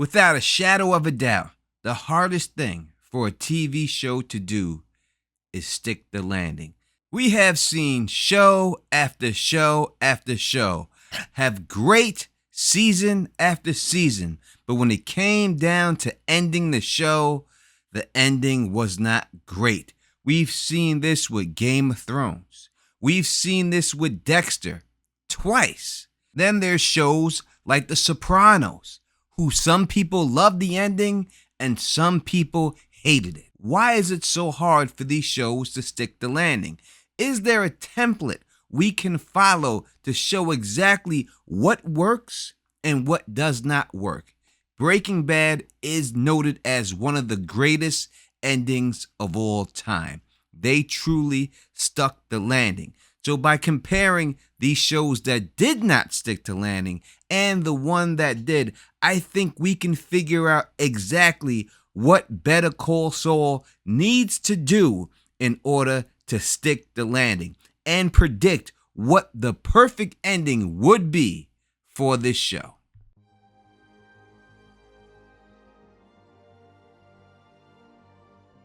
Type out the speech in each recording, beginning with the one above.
Without a shadow of a doubt, the hardest thing for a TV show to do is stick the landing. We have seen show after show after show have great season after season, but when it came down to ending the show, the ending was not great. We've seen this with Game of Thrones. We've seen this with Dexter twice. Then there's shows like The Sopranos, who some people loved the ending and some people hated it. Why is it so hard for these shows to stick the landing? Is there a template we can follow to show exactly what works and what does not work? Breaking Bad is noted as one of the greatest endings of all time. They truly stuck the landing. So by comparing these shows that did not stick to landing and the one that did, I think we can figure out exactly what Better Call Saul needs to do in order to stick the landing and predict what the perfect ending would be for this show.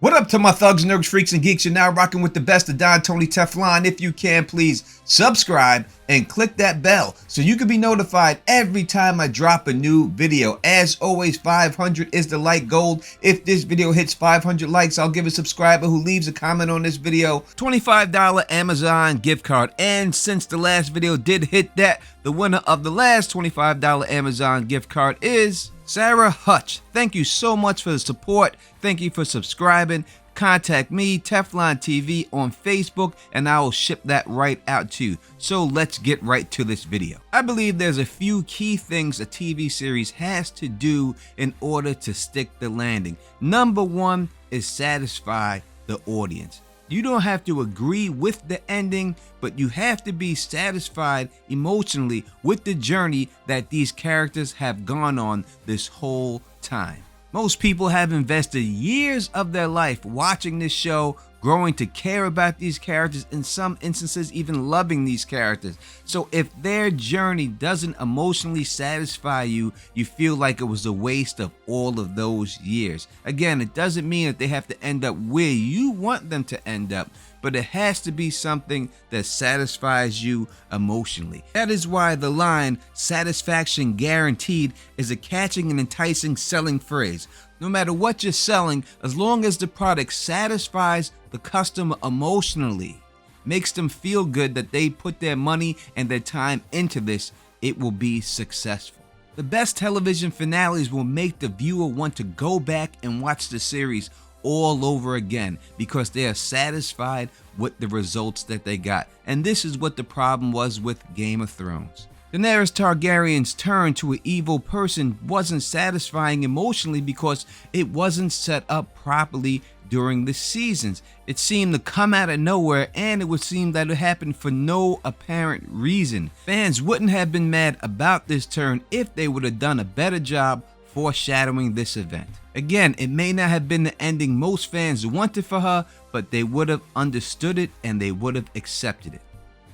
What up to my thugs, nerds, freaks, and geeks? You're now rocking with the best of Don Tony Teflon. If you can, please subscribe and click that bell so you can be notified every time I drop a new video. As always, 500 is the like goal. If this video hits 500 likes, I'll give a subscriber who leaves a comment on this video $25 Amazon gift card. And since the last video did hit that, the winner of the last $25 Amazon gift card is Sarah Hutch. Thank you so much for the support. Thank you for subscribing. Contact me, Teflon TV, on Facebook, and I will ship that right out to you. So let's get right to this video. I believe there's a few key things a TV series has to do in order to stick the landing. Number one is satisfy the audience. You don't have to agree with the ending, but you have to be satisfied emotionally with the journey that these characters have gone on this whole time. Most people have invested years of their life watching this show, growing to care about these characters, in some instances even loving these characters. So if their journey doesn't emotionally satisfy you, you feel like it was a waste of all of those years. Again, it doesn't mean that they have to end up where you want them to end up, but it has to be something that satisfies you emotionally. That is why the line "satisfaction guaranteed" is a catching and enticing selling phrase. No matter what you're selling, as long as the product satisfies the customer emotionally, makes them feel good that they put their money and their time into this, it will be successful. The best television finales will make the viewer want to go back and watch the series all over again because they are satisfied with the results that they got. And this is what the problem was with Game of Thrones. Daenerys Targaryen's turn to an evil person wasn't satisfying emotionally because it wasn't set up properly during the seasons. It seemed to come out of nowhere, and it would seem that it happened for no apparent reason. Fans wouldn't have been mad about this turn if they would have done a better job foreshadowing this event. Again, it may not have been the ending most fans wanted for her, but they would have understood it and they would have accepted it.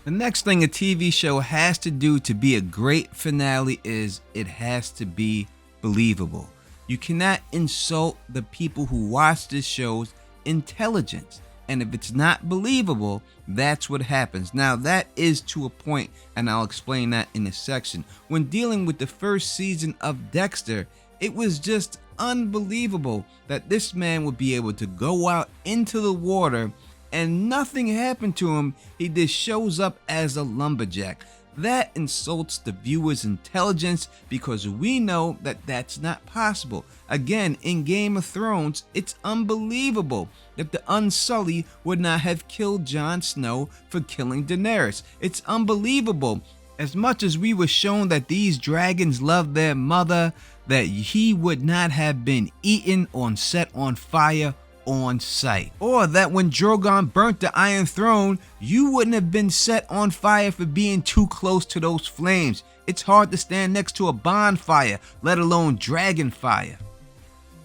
The next thing a TV show has to do to be a great finale is it has to be believable. You cannot insult the people who watch this show's intelligence. And if it's not believable, that's what happens. Now, that is to a point, and I'll explain that in a section. When dealing with the first season of Dexter, it was just unbelievable that this man would be able to go out into the water and nothing happened to him. He just shows up as a lumberjack. That insults the viewer's intelligence because we know that that's not possible. Again, in Game of Thrones, it's unbelievable that the Unsullied would not have killed Jon Snow for killing Daenerys. It's unbelievable. As much as we were shown that these dragons loved their mother, that he would not have been eaten or set on fire on sight. Or that when Drogon burnt the Iron Throne, you wouldn't have been set on fire for being too close to those flames. It's hard to stand next to a bonfire, let alone dragon fire.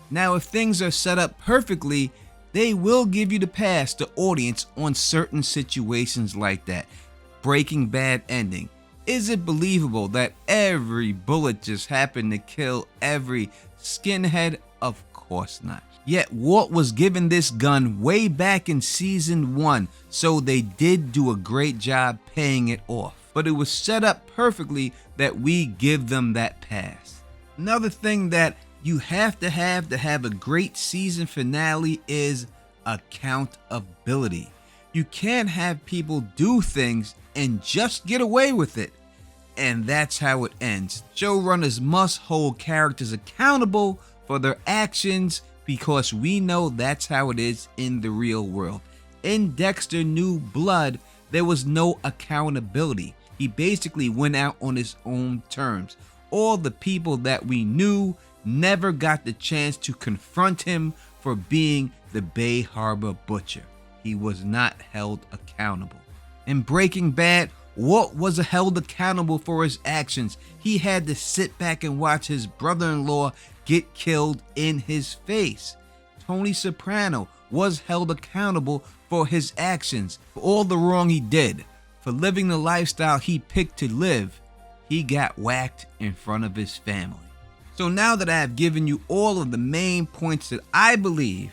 Now, if things are set up perfectly, they will give you the pass, the audience, on certain situations like that. Breaking Bad ending. Is it believable that every bullet just happened to kill every skinhead? Of course not. Yet Walt was given this gun way back in season 1, so they did do a great job paying it off. But it was set up perfectly that we give them that pass. Another thing that you have to have a great season finale is accountability. You can't have people do things and just get away with it. And that's how it ends. Showrunners must hold characters accountable for their actions because we know that's how it is in the real world. In Dexter New Blood, there was no accountability. He basically went out on his own terms. All the people that we knew never got the chance to confront him for being the Bay Harbor Butcher. He was not held accountable. In Breaking Bad, Walt was held accountable for his actions. He had to sit back and watch his brother-in-law get killed in his face. Tony Soprano was held accountable for his actions, for all the wrong he did, for living the lifestyle he picked to live. He got whacked in front of his family. So now that I have given you all of the main points that I believe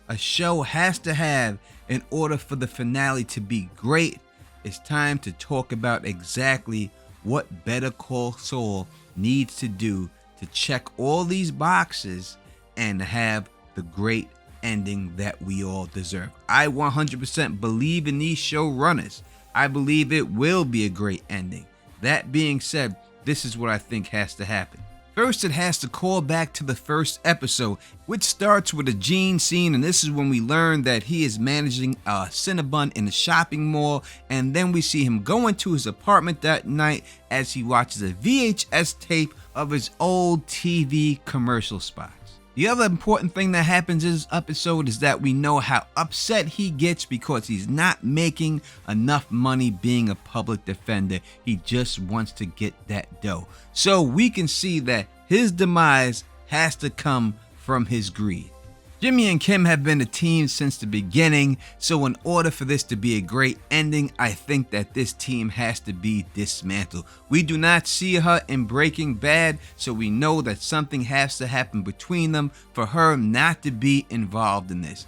a show has to have in order for the finale to be great, it's time to talk about exactly what Better Call Saul needs to do to check all these boxes and have the great ending that we all deserve. I 100% believe in these showrunners. I believe it will be a great ending. That being said, this is what I think has to happen. First, it has to call back to the first episode, which starts with a Gene scene, and this is when we learn that he is managing a Cinnabon in a shopping mall, and then we see him go into his apartment that night as he watches a VHS tape of his old TV commercial spots. The other important thing that happens in this episode is that we know how upset he gets because he's not making enough money being a public defender. He just wants to get that dough. So we can see that his demise has to come from his greed. Jimmy and Kim have been a team since the beginning, so in order for this to be a great ending, I think that this team has to be dismantled. We do not see her in Breaking Bad, so we know that something has to happen between them for her not to be involved in this.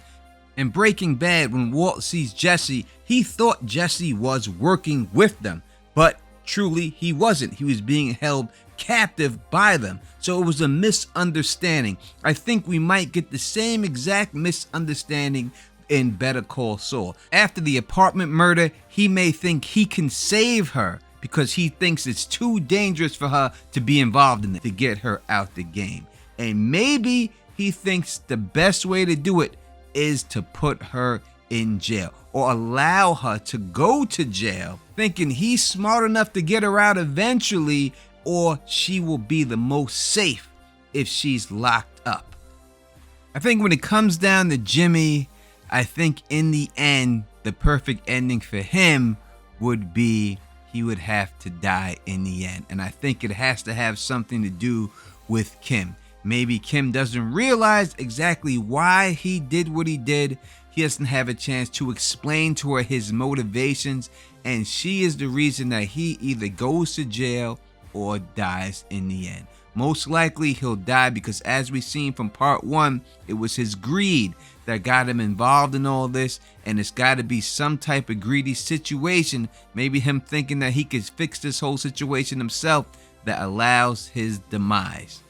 In Breaking Bad, when Walt sees Jesse, he thought Jesse was working with them, but truly he wasn't. He was being held captive by them. So it was a misunderstanding. I think we might get the same exact misunderstanding in Better Call Saul. After the apartment murder, he may think he can save her because he thinks it's too dangerous for her to be involved in it, to get her out the game. And maybe he thinks the best way to do it is to put her in jail or allow her to go to jail, thinking he's smart enough to get her out eventually, or she will be the most safe if she's locked up. I think when it comes down to Jimmy, I think in the end, the perfect ending for him would be he would have to die in the end. And I think it has to have something to do with Kim. Maybe Kim doesn't realize exactly why he did what he did. He doesn't have a chance to explain to her his motivations, and she is the reason that he either goes to jail or dies in the end. Most likely he'll die because, as we've seen from part 1, it was his greed that got him involved in all this, and it's got to be some type of greedy situation, maybe him thinking that he could fix this whole situation himself, that allows his demise.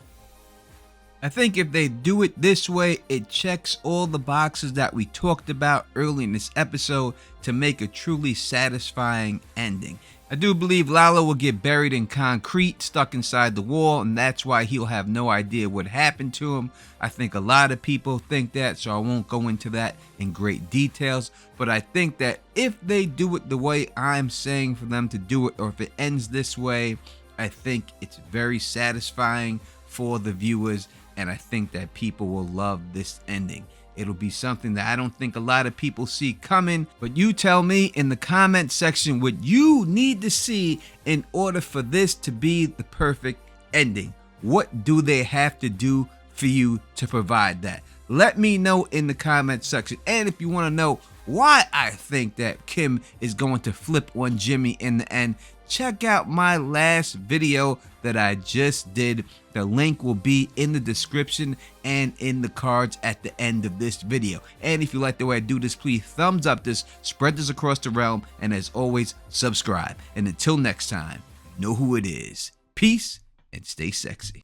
I think if they do it this way, it checks all the boxes that we talked about early in this episode to make a truly satisfying ending. I do believe Lalo will get buried in concrete, stuck inside the wall, and that's why he'll have no idea what happened to him. I think a lot of people think that, so I won't go into that in great details. But I think that if they do it the way I'm saying for them to do it, or if it ends this way, I think it's very satisfying for the viewers, and I think that people will love this ending. It'll be something that I don't think a lot of people see coming, but you tell me in the comment section what you need to see in order for this to be the perfect ending. What do they have to do for you to provide that? Let me know in the comment section. And if you want to know why I think that Kim is going to flip on Jimmy in the end, check out my last video that I just did. The link will be in the description and in the cards at the end of this video. And if you like the way I do this, please thumbs up this, spread this across the realm, and as always, subscribe. And until next time, know who it is. Peace and stay sexy.